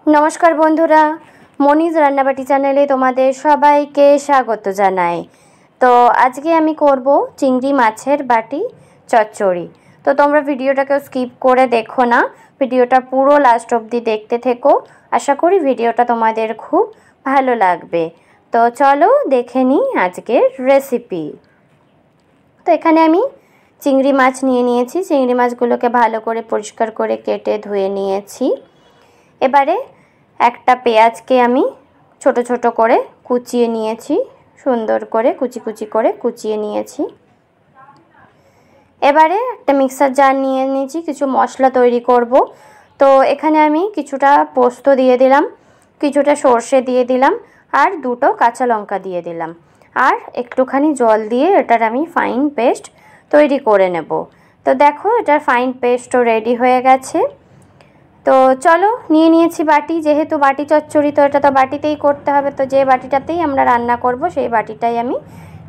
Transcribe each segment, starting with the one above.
नमस्कार बंधुरा मनीष रान्नाबाटी चैनेले तोमादेर सबाइके स्वागत जानाई। तो आज के आमी करबो चिंगड़ी माछेर बाटी चच्चड़ी। तो तोमरा भिडियोटाके स्किप करे देखो ना, भिडियोटा पुरो लास्ट अब्दि देखते थेको। आशा करी भिडियोटा तोमादेर खूब भालो लागबे। तो चलो देखे निई आजकेर रेसिपि। तो एखाने आमी चिंगड़ी माछ निये नियेछि। चिंगड़ी माछगुलोके भालो करे परिष्कार करे केटे धुए नियेछि। एबारे एकटा पेঁয়াজ के आमी छोटो छोटो करे कुचिए नियेछि, सुंदर करे कुचि कुचि करे कुचिए नियेछि। एबारे एकटा मिक्सार जार निये नियेछि, किछु मशला तैरी करब। तो एखाने आमी किछुटा पोस्तो दिए दिलाम, किछुटा सर्षे दिए दिलाम और दुटो काँचा लंका दिए दिलाम और एकटुखानी जल दिए एटार आमी फाइन पेस्ट तैरी करे नेब। तो देखो एटार फाइन पेस्टो रेडी हये गेछे। तो चलो निये नियेछि बाटी, जेहेतु बाटी चच्चड़ी तो एटा तो बाटीतेई करते हबे। तो जे बाटीटातेई आमरा रान्ना करब सेई बाटीटाई आमी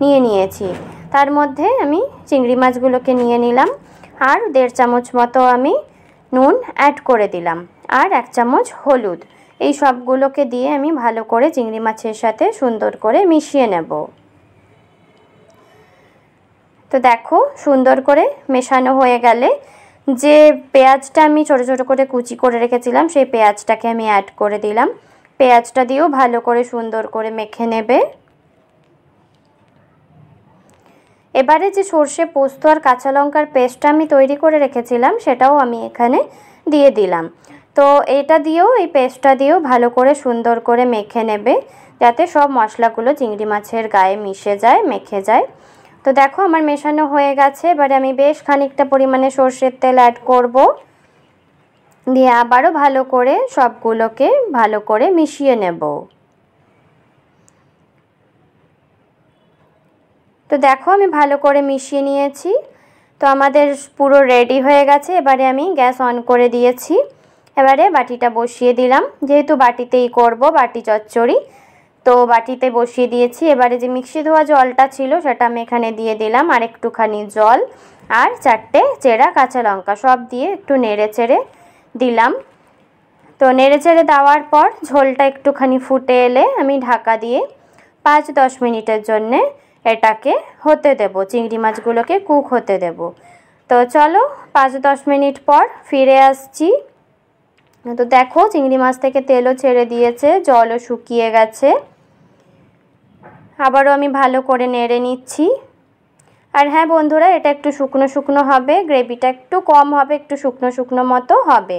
निये नियेछि। तार मध्ये आमी चिंगड़ी माछगुलोके निये निलाम और 1.5 चामच मतो आमी नुन ऐड करे दिलाम और 1 चामच हलुद। এই সবগুলোকে দিয়ে আমি ভালো করে চিংড়ি মাছের সাথে সুন্দর করে মিশিয়ে নেব। তো দেখো সুন্দর করে মেশানো হয়ে গেলে যে পেঁয়াজটা আমি ছোট ছোট করে কুচি করে রেখেছিলাম সেই পেঁয়াজটাকে আমি অ্যাড করে দিলাম। পেঁয়াজটা দিয়েও ভালো করে সুন্দর করে মেখে নেবে। এবারে যে সরষে পোস্ত আর কাঁচা লঙ্কার পেস্টটা আমি তৈরি করে রেখেছিলাম সেটাও আমি এখানে দিয়ে দিলাম। তো এটা দিয়েও এই পেস্টটা দিয়েও ভালো করে সুন্দর করে মেখে নেবে যাতে সব মশলাগুলো চিংড়ি মাছের গায়ে মিশে যায়, মেখে যায়। তো দেখো আমার মেশানো হয়ে গেছে। এবারে আমি বেশ খানিকটা পরিমাণে সরষের তেল অ্যাড করব, দিয়ে আবারও ভালো করে সবগুলোকে ভালো করে মিশিয়ে নেব। তো দেখো আমি ভালো করে মিশিয়ে নিয়েছি। তো আমাদের পুরো রেডি হয়ে গেছে। এবারে আমি গ্যাস অন করে দিয়েছি। এবারে বাটিটা বসিয়ে দিলাম, যেহেতু বাটিতেই করব বাটি চচ্চড়ি তো বাটিতে বসিয়ে দিয়েছি। এবারে যে মিক্সি ধোয়া জলটা ছিল সেটা আমি এখানে দিয়ে দিলাম আর একটুখানি জল আর 4টে চেরা কাঁচা লঙ্কা সব দিয়ে একটু নেড়ে চেড়ে দিলাম। তো নেড়ে চেড়ে দেওয়ার পর ঝোলটা একটুখানি ফুটে এলে আমি ঢাকা দিয়ে 5-10 মিনিটের জন্য এটাকে হতে দেব, চিংড়ি মাছগুলোকে কুক হতে দেব। তো চলো 5-10 মিনিট পর ফিরে আসছি। তো দেখো চিংড়ি মাছ থেকে তেলও ছেড়ে দিয়েছে, জলও শুকিয়ে গেছে। আবারও আমি ভালো করে নেড়ে নিচ্ছি। আর হ্যাঁ বন্ধুরা, এটা একটু শুকনো শুকনো হবে, গ্রেভিটা একটু কম হবে, একটু শুকনো শুকনো মতো হবে।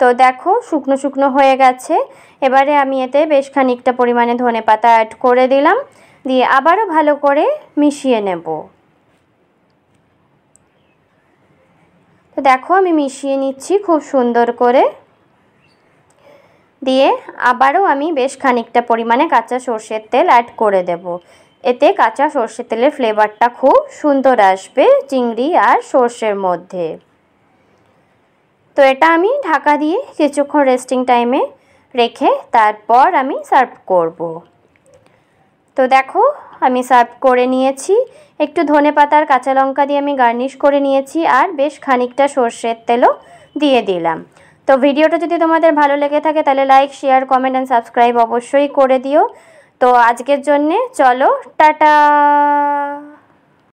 তো দেখো শুকনো শুকনো হয়ে গেছে। এবারে আমি এতে বেশ খানিকটা পরিমাণে ধনেপাতা অ্যাড করে দিলাম, দিয়ে আবারও ভালো করে মিশিয়ে নেব। তো দেখো আমি মিশিয়ে নিচ্ছি খুব সুন্দর করে, দিয়ে আবারও আমি বেশ খানিকটা পরিমাণে কাঁচা সরষের তেল অ্যাড করে দেব। এতে কাঁচা সরষের তেলের ফ্লেভারটা খুব সুন্দর আসবে চিংড়ি আর সরষের মধ্যে। তো এটা আমি ঢাকা দিয়ে কিছুক্ষণ রেস্টিং টাইমে রেখে তারপর আমি সার্ভ করব। তো দেখো আমি সার্ভ করে নিয়েছি। একটু ধনেপাতা আর কাঁচা লঙ্কা দিয়ে আমি গার্নিশ করে নিয়েছি আর বেশ খানিকটা সরষের তেলও দিয়ে দিলাম। তো ভিডিওটা যদি তোমাদের ভালো লেগে থাকে তাহলে like, share, comment and subscribe অবশ্যই করে দিও। তো আজকের জন্যে চলো টাটা।